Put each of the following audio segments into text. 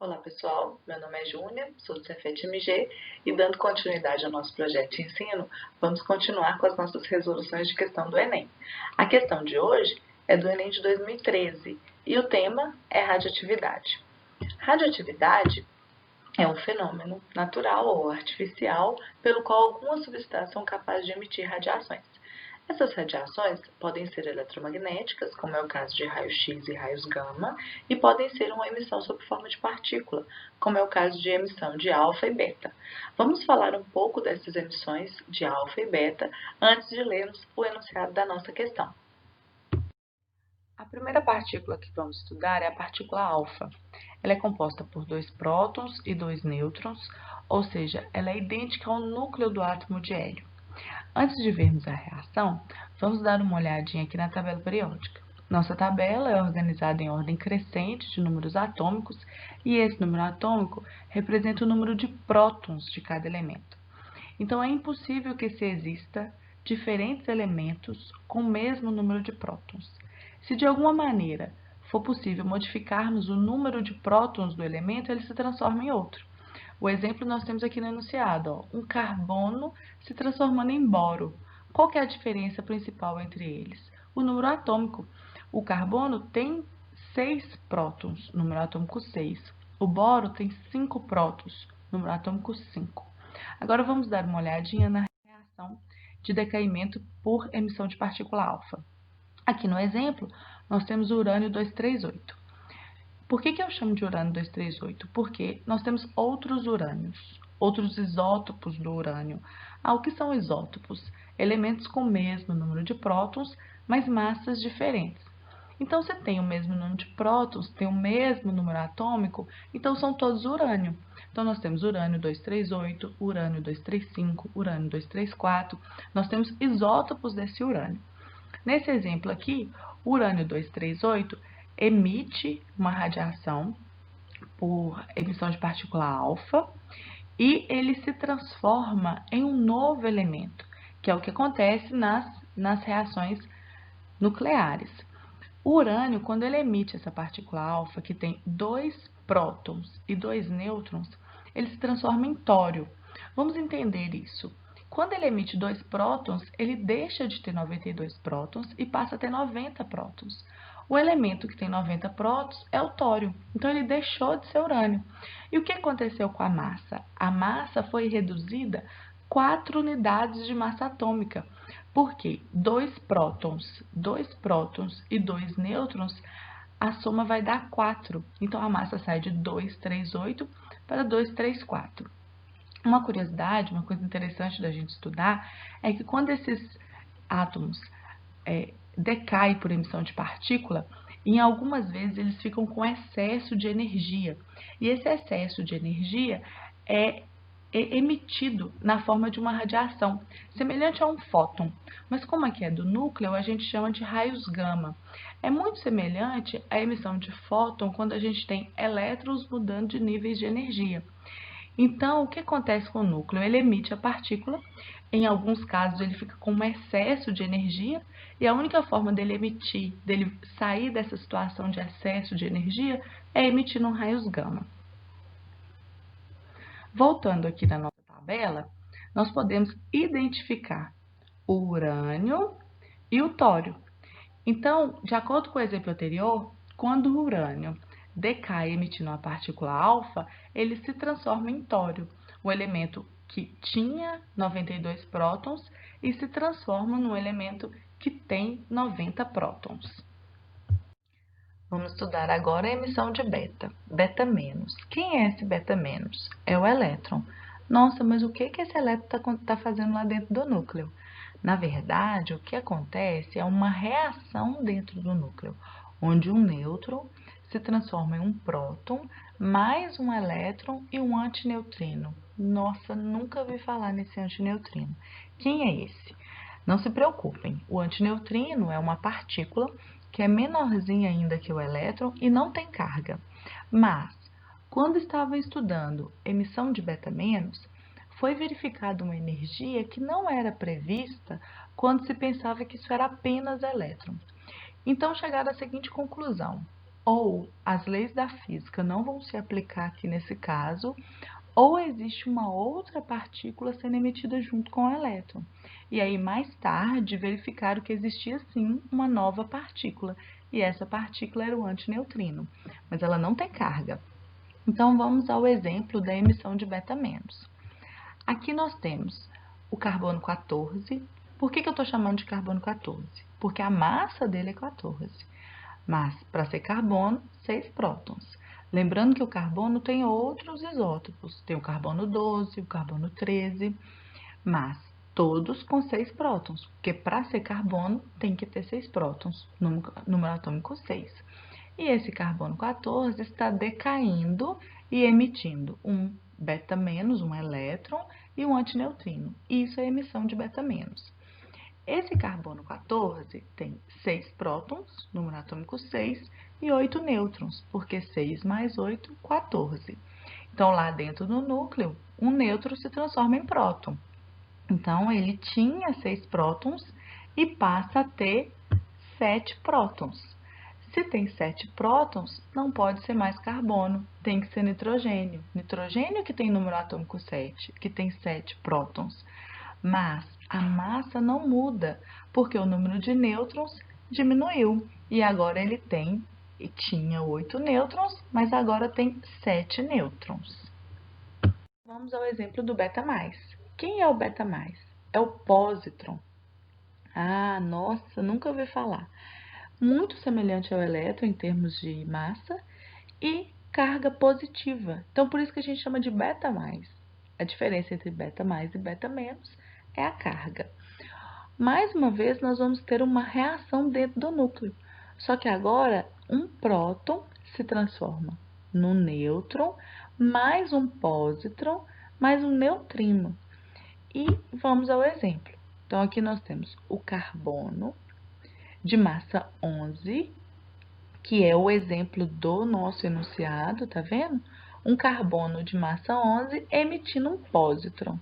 Olá pessoal, meu nome é Júnia, sou do Cefet-MG e dando continuidade ao nosso projeto de ensino, vamos continuar com as nossas resoluções de questão do Enem. A questão de hoje é do Enem de 2013 e o tema é radioatividade. Radioatividade é um fenômeno natural ou artificial pelo qual algumas substâncias são capazes de emitir radiações. Essas radiações podem ser eletromagnéticas, como é o caso de raios-x e raios gama, e podem ser uma emissão sob forma de partícula, como é o caso de emissão de alfa e beta. Vamos falar um pouco dessas emissões de alfa e beta antes de lermos o enunciado da nossa questão. A primeira partícula que vamos estudar é a partícula alfa. Ela é composta por 2 prótons e 2 nêutrons, ou seja, ela é idêntica ao núcleo do átomo de hélio. Antes de vermos a reação, vamos dar uma olhadinha aqui na tabela periódica. Nossa tabela é organizada em ordem crescente de números atômicos e esse número atômico representa o número de prótons de cada elemento. Então, é impossível que se exista diferentes elementos com o mesmo número de prótons. Se de alguma maneira for possível modificarmos o número de prótons do elemento, ele se transforma em outro. O exemplo nós temos aqui no enunciado, ó, um carbono se transformando em boro. Qual que é a diferença principal entre eles? O número atômico. O carbono tem 6 prótons, número atômico 6. O boro tem 5 prótons, número atômico 5. Agora vamos dar uma olhadinha na reação de decaimento por emissão de partícula alfa. Aqui no exemplo, nós temos o urânio 238. Por que eu chamo de urânio 238? Porque nós temos outros urânios, outros isótopos do urânio. O que são isótopos? Elementos com o mesmo número de prótons, mas massas diferentes. Então, se tem o mesmo número de prótons, tem o mesmo número atômico, então são todos urânio. Então, nós temos urânio 238, urânio 235, urânio 234. Nós temos isótopos desse urânio. Nesse exemplo aqui, o urânio 238 emite uma radiação por emissão de partícula alfa e ele se transforma em um novo elemento, que é o que acontece nas reações nucleares. O urânio, quando ele emite essa partícula alfa, que tem 2 prótons e 2 nêutrons, ele se transforma em tório. Vamos entender isso. Quando ele emite 2 prótons, ele deixa de ter 92 prótons e passa a ter 90 prótons. O elemento que tem 90 prótons é o tório, então ele deixou de ser urânio. E o que aconteceu com a massa? A massa foi reduzida 4 unidades de massa atômica, porque 2 prótons e 2 nêutrons, a soma vai dar 4. Então, a massa sai de 238 para 234. Uma curiosidade, uma coisa interessante da gente estudar, é que quando esses átomos decaem por emissão de partícula, em algumas vezes eles ficam com excesso de energia. E esse excesso de energia é emitido na forma de uma radiação, semelhante a um fóton. Mas como aqui é do núcleo, a gente chama de raios gama. É muito semelhante à emissão de fóton quando a gente tem elétrons mudando de níveis de energia. Então, o que acontece com o núcleo? Ele emite a partícula, em alguns casos ele fica com um excesso de energia, e a única forma dele emitir, dele sair dessa situação de excesso de energia, é emitindo raios gama. Voltando aqui na nossa tabela, nós podemos identificar o urânio e o tório. Então, de acordo com o exemplo anterior, quando o urânio decai emitindo uma partícula alfa, ele se transforma em tório, o elemento que tinha 92 prótons e se transforma num elemento que tem 90 prótons. Vamos estudar agora a emissão de beta, beta menos. Quem é esse beta menos? É o elétron. Nossa, mas o que esse elétron está fazendo lá dentro do núcleo? Na verdade, o que acontece é uma reação dentro do núcleo, onde um nêutron se transforma em um próton, mais um elétron e um antineutrino. Nossa, nunca ouvi falar nesse antineutrino. Quem é esse? Não se preocupem, o antineutrino é uma partícula que é menorzinha ainda que o elétron e não tem carga. Mas, quando estavam estudando emissão de beta-menos, foi verificada uma energia que não era prevista quando se pensava que isso era apenas elétron. Então, chegaram à seguinte conclusão: ou as leis da física não vão se aplicar aqui nesse caso, ou existe uma outra partícula sendo emitida junto com o elétron. E aí, mais tarde, verificaram que existia sim uma nova partícula, e essa partícula era o antineutrino, mas ela não tem carga. Então, vamos ao exemplo da emissão de beta-menos. Aqui nós temos o carbono 14. Por que eu estou chamando de carbono 14? Porque a massa dele é 14. Mas, para ser carbono, 6 prótons. Lembrando que o carbono tem outros isótopos. Tem o carbono 12, o carbono 13, mas todos com 6 prótons. Porque para ser carbono, tem que ter 6 prótons, número atômico 6. E esse carbono 14 está decaindo e emitindo um beta-, um elétron e um antineutrino. Isso é emissão de beta-. Esse carbono 14 tem 6 prótons, número atômico 6, e 8 nêutrons, porque 6 mais 8, 14. Então, lá dentro do núcleo, um nêutron se transforma em próton. Então, ele tinha 6 prótons e passa a ter 7 prótons. Se tem 7 prótons, não pode ser mais carbono, tem que ser nitrogênio. Nitrogênio que tem número atômico 7, que tem 7 prótons. Mas a massa não muda, porque o número de nêutrons diminuiu. E agora ele tinha 8 nêutrons, mas agora tem 7 nêutrons. Vamos ao exemplo do beta-. Quem é o beta-? É o pósitron. Ah, nossa, nunca ouvi falar. Muito semelhante ao elétron em termos de massa e carga positiva. Então, por isso que a gente chama de beta-. A diferença entre beta+ e beta- é a carga. Mais uma vez, nós vamos ter uma reação dentro do núcleo. Só que agora, um próton se transforma no nêutron, mais um pósitron, mais um neutrino. E vamos ao exemplo. Então, aqui nós temos o carbono de massa 11, que é o exemplo do nosso enunciado, tá vendo? Um carbono de massa 11 emitindo um pósitron.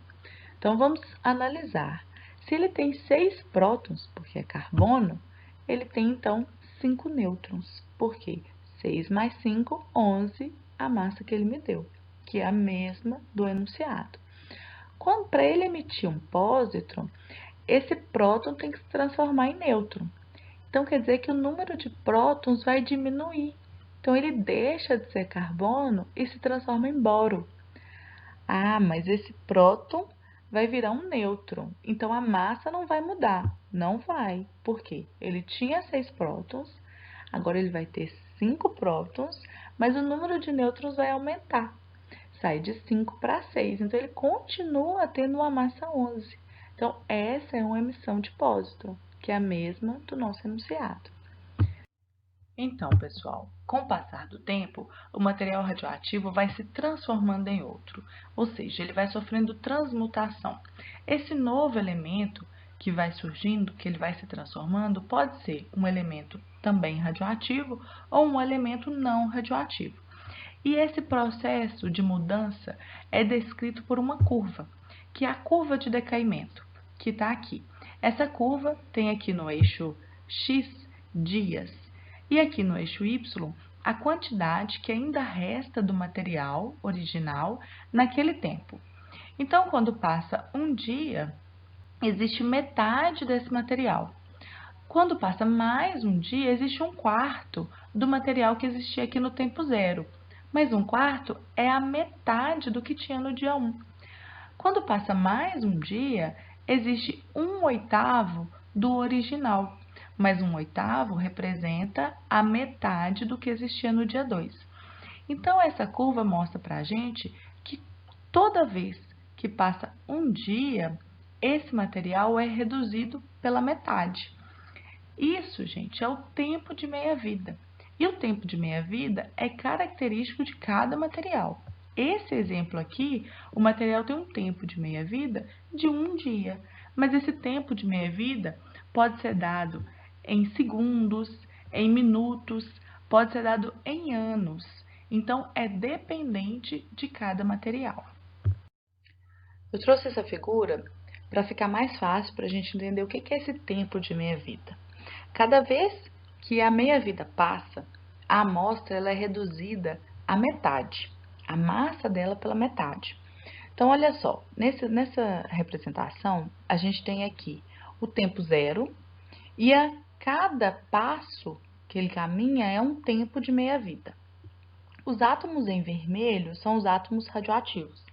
Então, vamos analisar. Se ele tem 6 prótons, porque é carbono, ele tem, então, 5 nêutrons. Por quê? 6 mais 5, 11, a massa que ele me deu, que é a mesma do enunciado. Quando para ele emitir um pósitron, esse próton tem que se transformar em nêutron. Então, quer dizer que o número de prótons vai diminuir. Então, ele deixa de ser carbono e se transforma em boro. Ah, mas esse próton vai virar um nêutron. Então, a massa não vai mudar. Não vai. Por quê? Ele tinha 6 prótons, agora ele vai ter 5 prótons, mas o número de nêutrons vai aumentar. Sai de 5 para 6. Então, ele continua tendo uma massa 11. Então, essa é uma emissão de pósitron, que é a mesma do nosso enunciado. Então, pessoal, com o passar do tempo, o material radioativo vai se transformando em outro, ou seja, ele vai sofrendo transmutação. Esse novo elemento que vai surgindo, que ele vai se transformando, pode ser um elemento também radioativo ou um elemento não radioativo. E esse processo de mudança é descrito por uma curva, que é a curva de decaimento, que está aqui. Essa curva tem aqui no eixo X dias e aqui no eixo Y a quantidade que ainda resta do material original naquele tempo. Então, quando passa um dia, existe metade desse material. Quando passa mais um dia, existe um quarto do material que existia aqui no tempo zero. Mas um quarto é a metade do que tinha no dia 1. Quando passa mais um dia, existe 1/8 do original. Mas 1/8 representa a metade do que existia no dia 2. Então, essa curva mostra para a gente que toda vez que passa um dia, esse material é reduzido pela metade. Isso, gente, é o tempo de meia-vida. E o tempo de meia-vida é característico de cada material. Esse exemplo aqui, o material tem um tempo de meia-vida de 1 dia, mas esse tempo de meia-vida pode ser dado em segundos, em minutos, pode ser dado em anos. Então, é dependente de cada material. Eu trouxe essa figura para ficar mais fácil para a gente entender o que é esse tempo de meia-vida. Cada vez que a meia-vida passa, a amostra ela é reduzida à metade, a massa dela pela metade. Então, olha só, nessa representação, a gente tem aqui o tempo zero e a cada passo que ele caminha é um tempo de meia-vida. Os átomos em vermelho são os átomos radioativos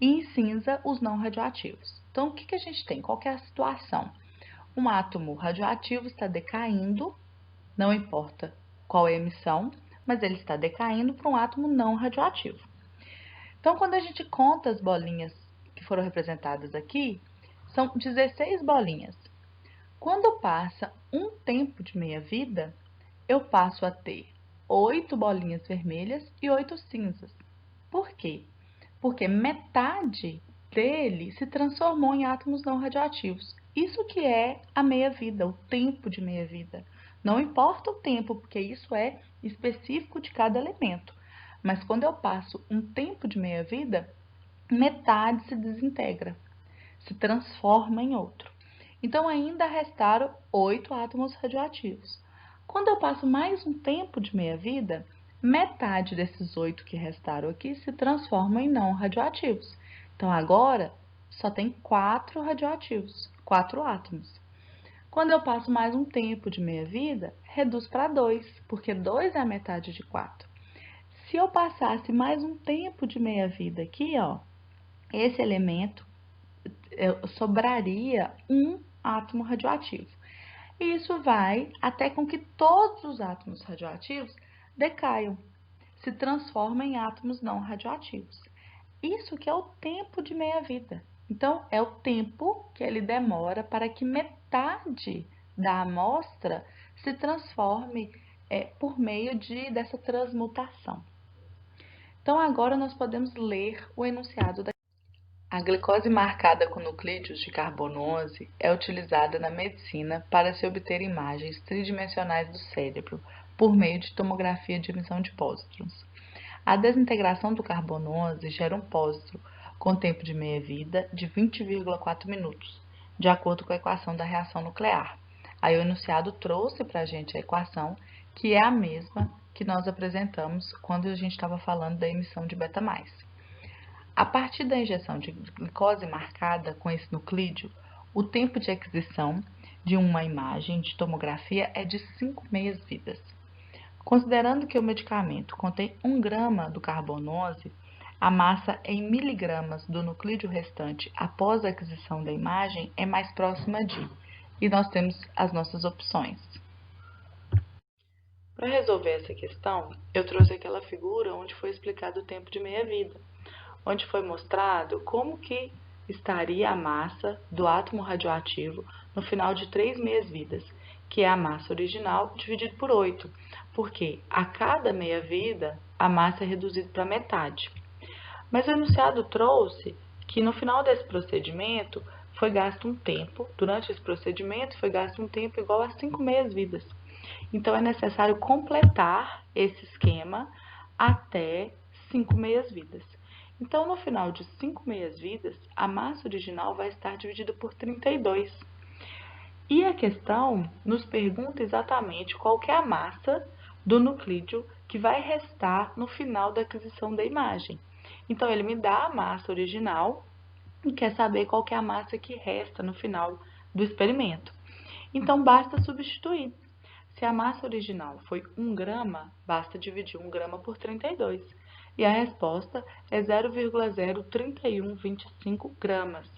e em cinza os não radioativos. Então, o que a gente tem? Qual que é a situação? Um átomo radioativo está decaindo, não importa qual é a emissão, mas ele está decaindo para um átomo não radioativo. Então, quando a gente conta as bolinhas que foram representadas aqui, são 16 bolinhas. Quando passa um tempo de meia-vida, eu passo a ter 8 bolinhas vermelhas e 8 cinzas. Por quê? Porque metade dele se transformou em átomos não radioativos. Isso que é a meia-vida, o tempo de meia-vida. Não importa o tempo, porque isso é específico de cada elemento. Mas quando eu passo um tempo de meia-vida, metade se desintegra, se transforma em outro. Então, ainda restaram 8 átomos radioativos. Quando eu passo mais um tempo de meia-vida, metade desses 8 que restaram aqui se transformam em não radioativos. Então, agora, só tem 4 radioativos, 4 átomos. Quando eu passo mais um tempo de meia-vida, reduz para 2, porque 2 é a metade de 4. Se eu passasse mais um tempo de meia-vida aqui, ó, esse elemento sobraria um átomo radioativo. E isso vai até com que todos os átomos radioativos decaiam, se transformem em átomos não radioativos. Isso que é o tempo de meia-vida. Então, é o tempo que ele demora para que metade da amostra se transforme por meio dessa transmutação. Então, agora nós podemos ler o enunciado da. A glicose marcada com nucleídeos de carbono 11 é utilizada na medicina para se obter imagens tridimensionais do cérebro por meio de tomografia de emissão de pósitrons. A desintegração do carbono 11 gera um pósitron com tempo de meia-vida de 20,4 minutos, de acordo com a equação da reação nuclear. Aí o enunciado trouxe para a gente a equação, que é a mesma que nós apresentamos quando a gente estava falando da emissão de beta+. A partir da injeção de glicose marcada com esse nuclídeo, o tempo de aquisição de uma imagem de tomografia é de 5 meias-vidas. Considerando que o medicamento contém 1 grama do carbono 11, a massa em miligramas do nuclídeo restante após a aquisição da imagem é mais próxima de, e nós temos as nossas opções. Para resolver essa questão, eu trouxe aquela figura onde foi explicado o tempo de meia-vida, onde foi mostrado como que estaria a massa do átomo radioativo no final de 3 meias-vidas, que é a massa original dividido por 8, porque a cada meia-vida a massa é reduzida para metade. Mas o enunciado trouxe que no final desse procedimento foi gasto um tempo, durante esse procedimento foi gasto um tempo igual a 5 meias-vidas. Então, é necessário completar esse esquema até 5 meias-vidas. Então, no final de 5 meias-vidas, a massa original vai estar dividida por 32. E a questão nos pergunta exatamente qual que é a massa do nuclídeo que vai restar no final da aquisição da imagem. Então, ele me dá a massa original e quer saber qual que é a massa que resta no final do experimento. Então, basta substituir. Se a massa original foi 1 grama, basta dividir 1 grama por 32. E a resposta é 0,03125 gramas.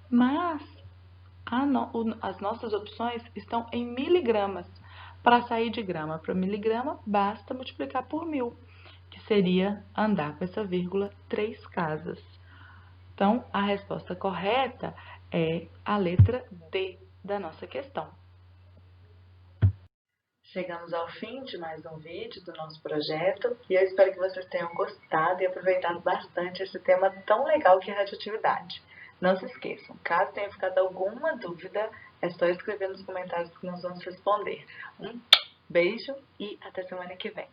Mas as nossas opções estão em miligramas. Para sair de grama para miligrama, basta multiplicar por 1000, que seria andar com essa vírgula 3 casas. Então, a resposta correta é a letra D da nossa questão. Chegamos ao fim de mais um vídeo do nosso projeto e eu espero que vocês tenham gostado e aproveitado bastante esse tema tão legal que é a radioatividade. Não se esqueçam, caso tenha ficado alguma dúvida, é só escrever nos comentários que nós vamos responder. Um beijo e até semana que vem.